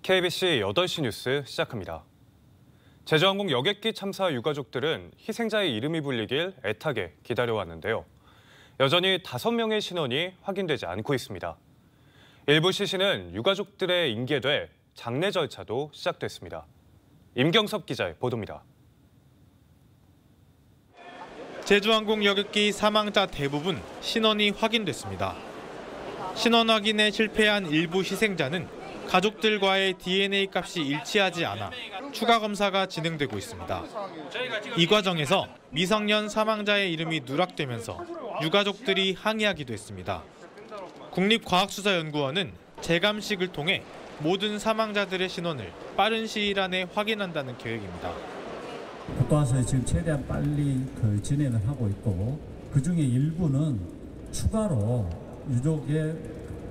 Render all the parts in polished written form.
KBC 8시 뉴스 시작합니다. 제주항공 여객기 참사 유가족들은 희생자의 이름이 불리길 애타게 기다려왔는데요. 여전히 5명의 신원이 확인되지 않고 있습니다. 일부 시신은 유가족들에 인계돼 장례 절차도 시작됐습니다. 임경섭 기자의 보도입니다. 제주항공 여객기 사망자 대부분 신원이 확인됐습니다. 신원 확인에 실패한 일부 희생자는 가족들과의 DNA 값이 일치하지 않아 추가 검사가 진행되고 있습니다. 이 과정에서 미성년 사망자의 이름이 누락되면서 유가족들이 항의하기도 했습니다. 국립과학수사연구원은 재감식을 통해 모든 사망자들의 신원을 빠른 시일 안에 확인한다는 계획입니다. 국과수에 지금 최대한 빨리 진행을 하고 있고, 그중에 일부는 추가로 유족의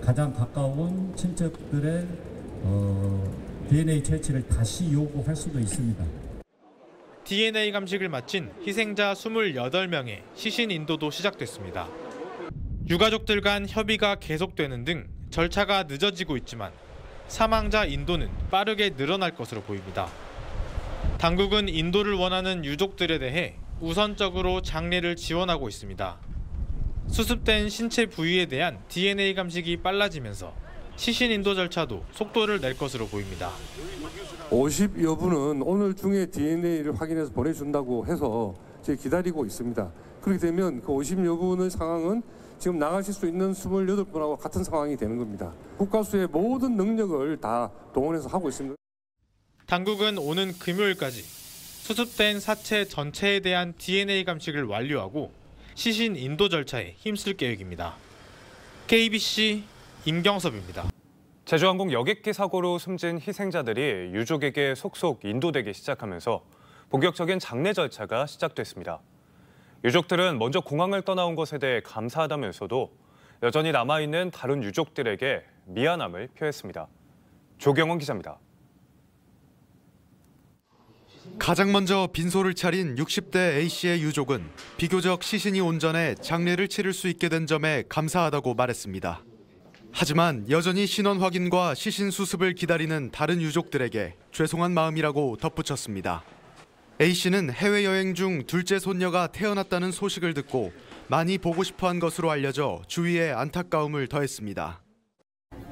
가장 가까운 친척들의 DNA 채취를 다시 요구할 수도 있습니다. DNA 감식을 마친 희생자 28명의 시신 인도도 시작됐습니다. 유가족들 간 협의가 계속되는 등 절차가 늦어지고 있지만 사망자 인도는 빠르게 늘어날 것으로 보입니다. 당국은 인도를 원하는 유족들에 대해 우선적으로 장례를 지원하고 있습니다. 수습된 신체 부위에 대한 DNA 감식이 빨라지면서 시신 인도 절차도 속도를 낼 것으로 보입니다. 50여 분은 오늘 중에 DNA를 확인해서 보내준다고 해서 지금 기다리고 있습니다. 그렇게 되면 그 50여 분의 상황은 지금 나가실 수 있는 28분하고 같은 상황이 되는 겁니다. 국과수의 모든 능력을 다 동원해서 하고 있습니다. 당국은 오는 금요일까지 수습된 사체 전체에 대한 DNA 감식을 완료하고 시신 인도 절차에 힘쓸 계획입니다. KBC 임경섭입니다. 제주항공 여객기 사고로 숨진 희생자들이 유족에게 속속 인도되기 시작하면서 본격적인 장례 절차가 시작됐습니다. 유족들은 먼저 공항을 떠나온 것에 대해 감사하다면서도 여전히 남아있는 다른 유족들에게 미안함을 표했습니다. 조경원 기자입니다. 가장 먼저 빈소를 차린 60대 A씨의 유족은 비교적 시신이 온전해 장례를 치를 수 있게 된 점에 감사하다고 말했습니다. 하지만 여전히 신원 확인과 시신 수습을 기다리는 다른 유족들에게 죄송한 마음이라고 덧붙였습니다. A씨는 해외여행 중 둘째 손녀가 태어났다는 소식을 듣고 많이 보고 싶어한 것으로 알려져 주위에 안타까움을 더했습니다.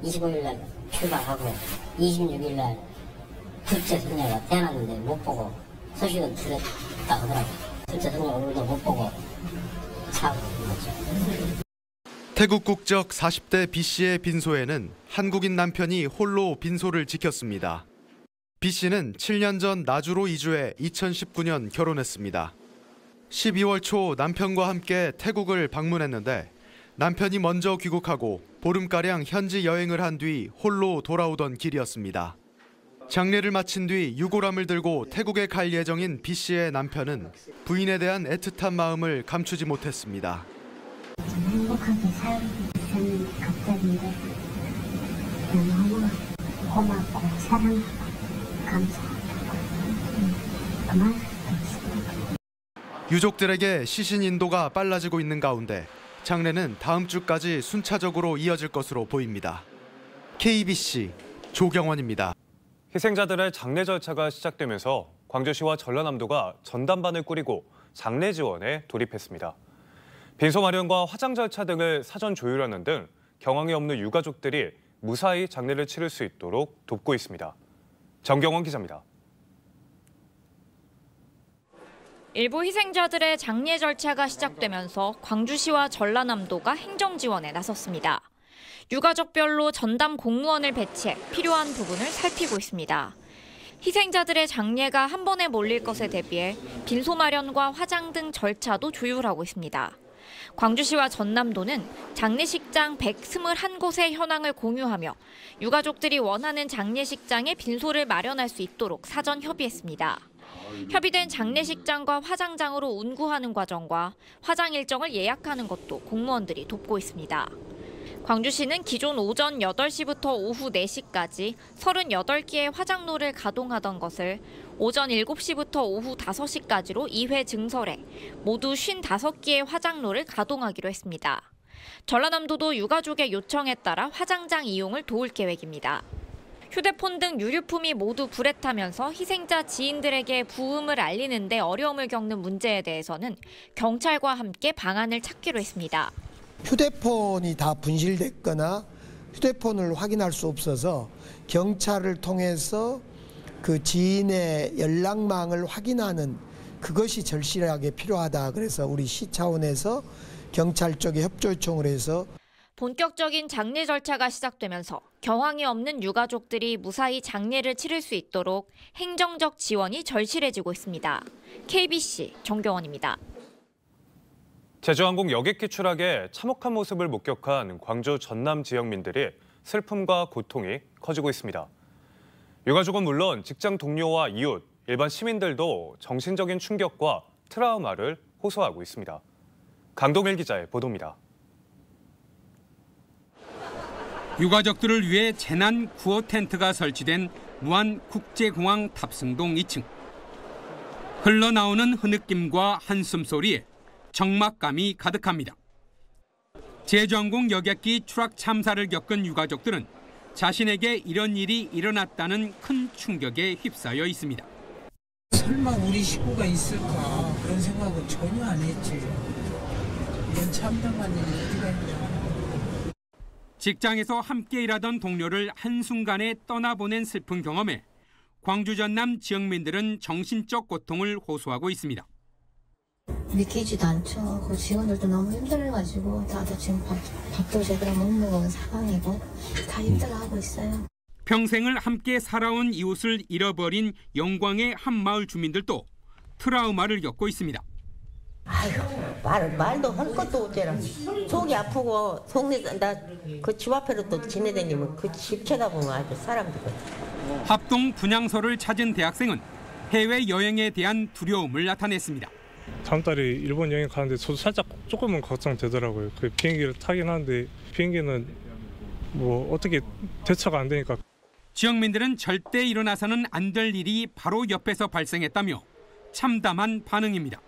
25일 날 출발하고 26일 날 둘째 손녀가 태어났는데 못 보고 소식은 들었다 하더라고요. 둘째 손녀 오늘도 못 보고 사고 났죠. 태국 국적 40대 B씨의 빈소에는 한국인 남편이 홀로 빈소를 지켰습니다. B씨는 7년 전 나주로 이주해 2019년 결혼했습니다. 12월 초 남편과 함께 태국을 방문했는데 남편이 먼저 귀국하고 보름가량 현지 여행을 한 뒤 홀로 돌아오던 길이었습니다. 장례를 마친 뒤 유골함을 들고 태국에 갈 예정인 B씨의 남편은 부인에 대한 애틋한 마음을 감추지 못했습니다. 행복하게 살고 있는 갑자기인데 너무 고맙고 사랑하고 감사하고 그만 있습니다. 유족들에게 시신 인도가 빨라지고 있는 가운데 장례는 다음 주까지 순차적으로 이어질 것으로 보입니다. KBC 조경원입니다. 희생자들의 장례 절차가 시작되면서 광주시와 전라남도가 전담반을 꾸리고 장례 지원에 돌입했습니다. 빈소 마련과 화장 절차 등을 사전 조율하는 등 경황이 없는 유가족들이 무사히 장례를 치를 수 있도록 돕고 있습니다. 정경원 기자입니다. 일부 희생자들의 장례 절차가 시작되면서 광주시와 전라남도가 행정 지원에 나섰습니다. 유가족별로 전담 공무원을 배치해 필요한 부분을 살피고 있습니다. 희생자들의 장례가 한 번에 몰릴 것에 대비해 빈소 마련과 화장 등 절차도 조율하고 있습니다. 광주시와 전남도는 장례식장 121곳의 현황을 공유하며 유가족들이 원하는 장례식장에 빈소를 마련할 수 있도록 사전 협의했습니다. 협의된 장례식장과 화장장으로 운구하는 과정과 화장 일정을 예약하는 것도 공무원들이 돕고 있습니다. 광주시는 기존 오전 8시부터 오후 4시까지 38개의 화장로를 가동하던 것을 오전 7시부터 오후 5시까지로 2회 증설해 모두 55개의 화장로를 가동하기로 했습니다. 전라남도도 유가족의 요청에 따라 화장장 이용을 도울 계획입니다. 휴대폰 등 유류품이 모두 불에 타면서 희생자 지인들에게 부음을 알리는 데 어려움을 겪는 문제에 대해서는 경찰과 함께 방안을 찾기로 했습니다. 휴대폰이 다 분실됐거나 휴대폰을 확인할 수 없어서 경찰을 통해서 그 지인의 연락망을 확인하는 그것이 절실하게 필요하다. 그래서 우리 시 차원에서 경찰 쪽에 협조 요청을 해서 본격적인 장례 절차가 시작되면서 경황이 없는 유가족들이 무사히 장례를 치를 수 있도록 행정적 지원이 절실해지고 있습니다. KBC 정경원입니다. 제주항공 여객기 추락에 참혹한 모습을 목격한 광주 전남 지역민들이 슬픔과 고통이 커지고 있습니다. 유가족은 물론 직장 동료와 이웃, 일반 시민들도 정신적인 충격과 트라우마를 호소하고 있습니다. 강동일 기자의 보도입니다. 유가족들을 위해 재난 구호 텐트가 설치된 무안국제공항 탑승동 2층. 흘러나오는 흐느낌과 한숨 소리에 적막감이 가득합니다. 제주항공 여객기 추락 참사를 겪은 유가족들은 자신에게 이런 일이 일어났다는 큰 충격에 휩싸여 있습니다. 설마 우리 식구가 있을까 그런 생각은 전혀 안 했지. 이런 참담한 일이 어디가 있냐. 직장에서 함께 일하던 동료를 한순간에 떠나보낸 슬픈 경험에 광주 전남 지역민들은 정신적 고통을 호소하고 있습니다. 믿기지도 않죠. 그 직원들도 너무 힘들어가지고 다들 지금 밥도 제대로 못 먹은 상황이고 다 힘들어하고 있어요. 평생을 함께 살아온 이웃을 잃어버린 영광의 한마을 주민들도 트라우마를 겪고 있습니다. 아이고 말도 할 것도 없잖아. 속이 아프고 속내 나 그 집 앞에로 또 지내다니면 그 집 쳐다보면 아주 사람들. 합동 분향소를 찾은 대학생은 해외 여행에 대한 두려움을 나타냈습니다. 다음 달에 일본 여행 가는데 저도 살짝 조금은 걱정되더라고요. 그 비행기를 타긴 하는데 비행기는 뭐 어떻게 대처가 안 되니까. 지역민들은 절대 일어나서는 안 될 일이 바로 옆에서 발생했다며 참담한 반응입니다.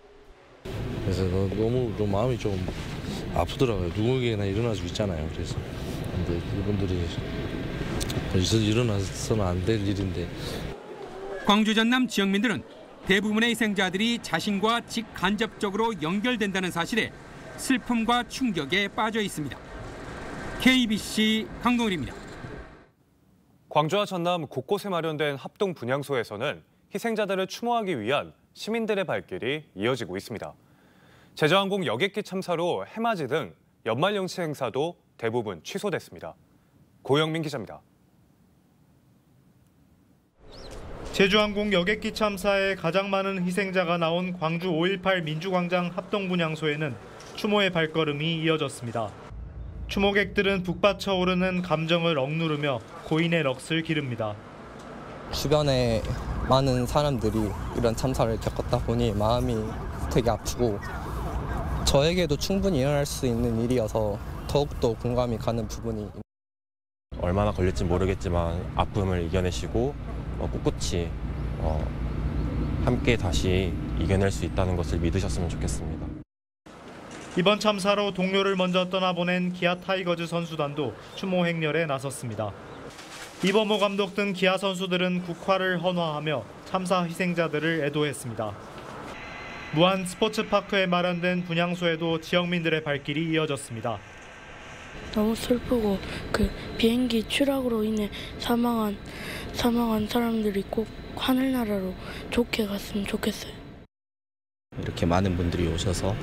그래서 너무 좀 마음이 좀 아프더라고요. 누구에게나 일어날 수 있잖아요. 그래서 근데 이분들이 일어나서는 안 될 일인데. 광주 전남 지역민들은 대부분의 희생자들이 자신과 직간접적으로 연결된다는 사실에 슬픔과 충격에 빠져 있습니다. KBC 강동일입니다. 광주와 전남 곳곳에 마련된 합동 분향소에서는 희생자들을 추모하기 위한 시민들의 발길이 이어지고 있습니다. 제주항공 여객기 참사로 해맞이 등 연말연시 행사도 대부분 취소됐습니다. 고영민 기자입니다. 제주항공 여객기 참사에 가장 많은 희생자가 나온 광주 5.18 민주광장 합동분향소에는 추모의 발걸음이 이어졌습니다. 추모객들은 북받쳐 오르는 감정을 억누르며 고인의 넋을 기릅니다. 주변에 많은 사람들이 이런 참사를 겪었다 보니 마음이 되게 아프고 저에게도 충분히 일어날 수 있는 일이어서 더욱더 공감이 가는 부분이. 얼마나 걸릴지 모르겠지만 아픔을 이겨내시고 꿋꿋이 함께 다시 이겨낼 수 있다는 것을 믿으셨으면 좋겠습니다. 이번 참사로 동료를 먼저 떠나보낸 기아 타이거즈 선수단도 추모 행렬에 나섰습니다. 이범호 감독 등 기아 선수들은 국화를 헌화하며 참사 희생자들을 애도했습니다. 무안 스포츠파크에 마련된 분향소에도 지역민들의 발길이 이어졌습니다. 너무 슬프고 그 비행기 추락으로 인해 사망한 사람들이 꼭 하늘나라로 좋게 갔으면 좋겠어요. 이렇게 많은 분들이 오셔서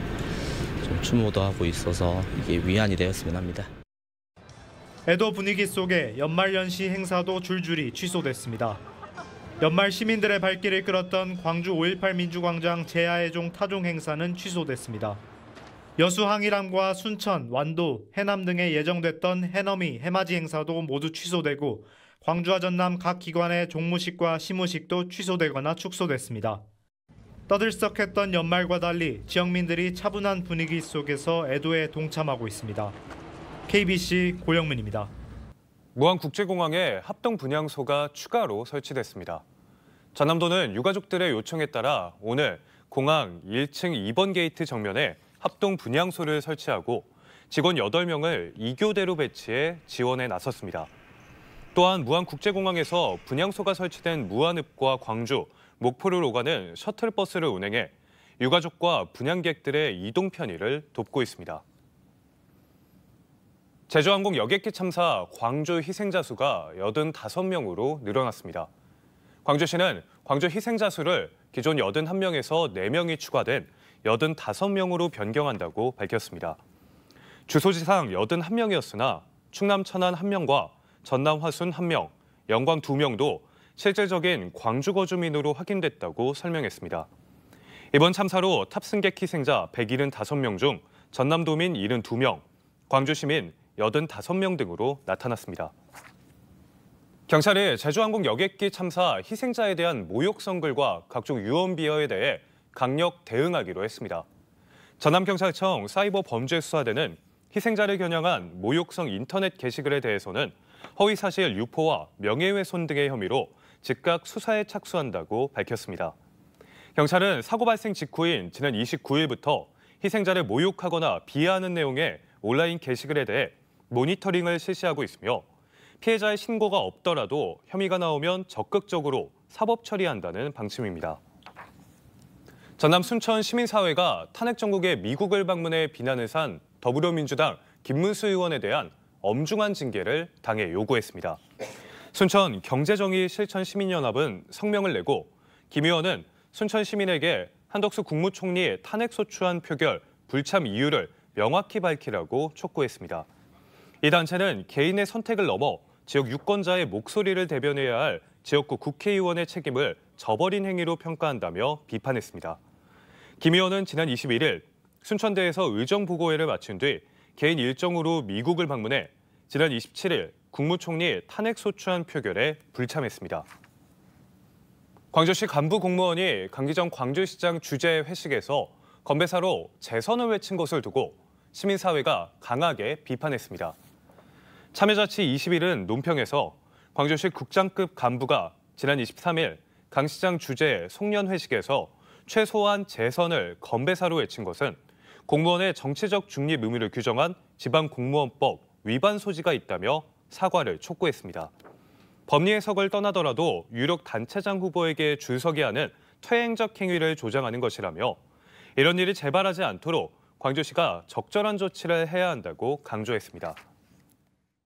좀 추모도 하고 있어서 이게 위안이 되었으면 합니다. 애도 분위기 속에 연말연시 행사도 줄줄이 취소됐습니다. 연말 시민들의 발길을 끌었던 광주 5.18 민주광장 제야의종 타종 행사는 취소됐습니다. 여수 항일함과 순천, 완도, 해남 등에 예정됐던 해넘이, 해맞이 행사도 모두 취소되고 광주와 전남 각 기관의 종무식과 시무식도 취소되거나 축소됐습니다. 떠들썩했던 연말과 달리 지역민들이 차분한 분위기 속에서 애도에 동참하고 있습니다. KBC 고영민입니다. 무안국제공항에 합동 분향소가 추가로 설치됐습니다. 전남도는 유가족들의 요청에 따라 오늘 공항 1층 2번 게이트 정면에 합동 분향소를 설치하고 직원 8명을 2교대로 배치해 지원에 나섰습니다. 또한 무안국제공항에서 분향소가 설치된 무안읍과 광주, 목포를 오가는 셔틀버스를 운행해 유가족과 분향객들의 이동 편의를 돕고 있습니다. 제주항공 여객기 참사 광주 희생자 수가 85명으로 늘어났습니다. 광주시는 광주 희생자 수를 기존 81명에서 4명이 추가된 85명으로 변경한다고 밝혔습니다. 주소지상 81명이었으나 충남 천안 1명과 전남 화순 1명, 영광 2명도 실질적인 광주 거주민으로 확인됐다고 설명했습니다. 이번 참사로 탑승객 희생자 175명 중 전남도민 72명, 광주시민 85명 등으로 나타났습니다. 경찰이 제주항공 여객기 참사 희생자에 대한 모욕성 글과 각종 유언 비어에 대해 강력 대응하기로 했습니다. 전남경찰청 사이버범죄수사대는 희생자를 겨냥한 모욕성 인터넷 게시글에 대해서는 허위사실 유포와 명예훼손 등의 혐의로 즉각 수사에 착수한다고 밝혔습니다. 경찰은 사고 발생 직후인 지난 29일부터 희생자를 모욕하거나 비하하는 내용의 온라인 게시글에 대해 모니터링을 실시하고 있으며 피해자의 신고가 없더라도 혐의가 나오면 적극적으로 사법 처리한다는 방침입니다. 전남 순천 시민사회가 탄핵 정국의 미국을 방문해 비난을 산 더불어민주당 김문수 의원에 대한 엄중한 징계를 당에 요구했습니다. 순천 경제정의실천시민연합은 성명을 내고 김 의원은 순천 시민에게 한덕수 국무총리 탄핵소추안 표결 불참 이유를 명확히 밝히라고 촉구했습니다. 이 단체는 개인의 선택을 넘어 지역 유권자의 목소리를 대변해야 할 지역구 국회의원의 책임을 저버린 행위로 평가한다며 비판했습니다. 김 의원은 지난 21일 순천대에서 의정보고회를 마친 뒤 개인 일정으로 미국을 방문해 지난 27일 국무총리 탄핵소추안 표결에 불참했습니다. 광주시 간부 공무원이 강기정 광주시장 주재 회식에서 건배사로 재선을 외친 것을 두고 시민사회가 강하게 비판했습니다. 참여자치 21은 논평에서 광주시 국장급 간부가 지난 23일 강 시장 주재 송년 회식에서 최소한 재선을 건배사로 외친 것은 공무원의 정치적 중립 의무를 규정한 지방공무원법 위반 소지가 있다며 사과를 촉구했습니다. 법리 해석을 떠나더라도 유력 단체장 후보에게 줄서게 하는 퇴행적 행위를 조장하는 것이라며 이런 일이 재발하지 않도록 광주시가 적절한 조치를 해야 한다고 강조했습니다.